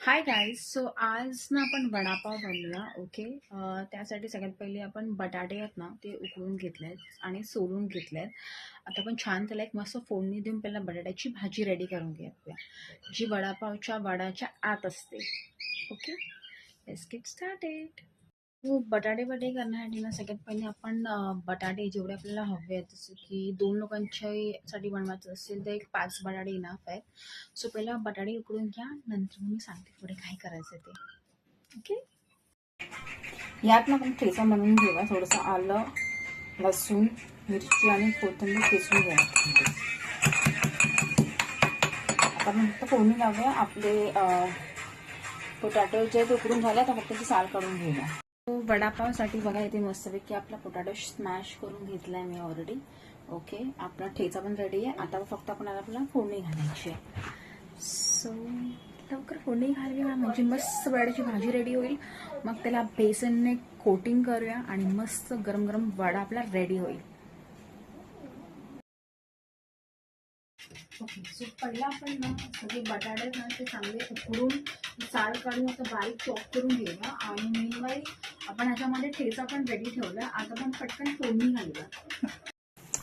Hi guys. So आज ना आपण वडापाव बनवूया. ओके. त्यासाठी सगळ्यात पहिले आपण बटाटे आहेत ना ते उकळून घेतलेत आणि सोलून घेतलेत. आता आपण छान त्याला एक मस्त फोडणी देऊन पहिला बटाट्याची भाजी रेडी करून घेऊया, जी वडापावच्या वडाच्या आत असते. Okay, let's get started. हो, बटाटे वडे करण्यासाठी ना सगळ्यात पहिले आपण बटाटे जेवढे आपल्याला हवे आहेत, जसं की 2 लोकांच्यासाठी बनवायचं असेल तर एक 5 बटाटे इनफ आहेत. सो पहिला बटाटे उकडून घ्या, नंतर मी सांगते पुढे काय करायचं ते. ओके. यात ना आपण ठेचा बनवून घेऊया. थोडंसं आलं, लसूण, मिरची आणि कोथिंबीर ठेचून घ्या. आता आपण फक्त फोडणी लावूया. आपले पोटॅटो जे उकडून झाले आता फक्त ती साल काढून घेऊया. वडापावसाठी बघा इथे मस्तपैकी आपला पोटॅटो स्मॅश करून घेतलाय मी ऑलरेडी. ओके, आपला ठेचा पण रेडी आहे. आता फक्त आपण आपल्याला फोडणी घालायची आहे. सो लवकर फोडणी घालूया, म्हणजे मस्त बटाट्याची भाजी रेडी होईल. मग त्याला बेसनने कोटिंग करूया आणि मस्त गरम गरम वडा आपला रेडी होईल. ओके, सो पहिला आपण ना सगळे बटाटे ना ते चांगले उकडून साल काढून असं बारीक चॉप करून घेऊया. आणि मेनवाई आपण ह्याच्यामध्ये ठेचा पण रेडी ठेवला. आता आपण पटकन फोडणी घालूया.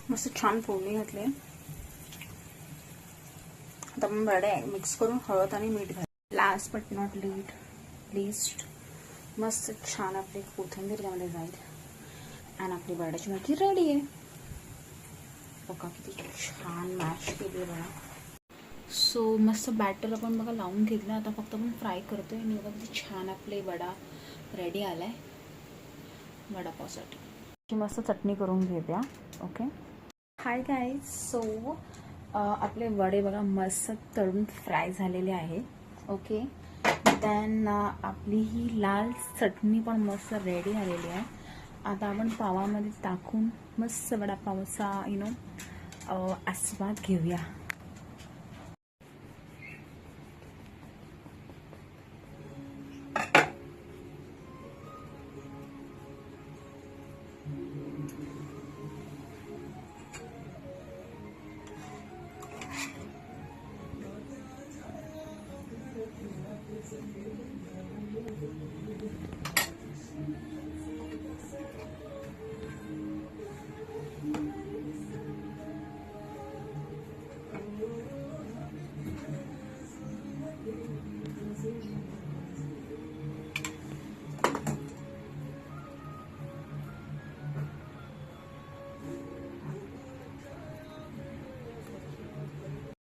मस्त छान फोडणी घातली. आता आपण वडे मिक्स करून हळद आणि मीठ घालू. लास्ट बट नॉट लिस्ट मस्त छान आपली कोथिंबीर त्यामध्ये जाईल आणि आपली वड्याची भाजी रेडी आहे. बघा किती छान मॅश केली आहे बघा. सो मस्त बॅटर आपण बघा लावून घेतलं. आता फक्त आपण फ्राय करतोय आणि बघा किती छान आपले वडा रेडी आलाय वडापावसाठी. मस्त चटणी करून घेऊया. ओके. Hi guys. सो आपले वडे बघा मस्त तळून फ्राय झालेले आहे. ओके. देन आपली ही लाल चटणी पण मस्त रेडी झालेली आहे. आता आपण पावामध्ये टाकून मस्त वडापावचा आस्वाद घेऊया.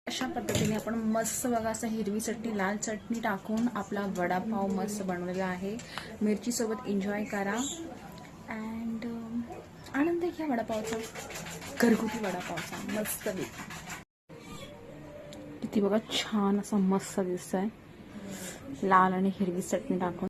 अशा पद्धतीने आपण मस्त बघा असं हिरवी चटणी लाल चटणी टाकून आपला वडापाव मस्त बनवलेला आहे. मिरची सोबत एन्जॉय करा अँड आनंद घ्या वडापावचा, घरगुती वडापावचा. मस्त किती बघा छान असा मस्त दिसतंय लाल आणि हिरवी चटणी टाकून.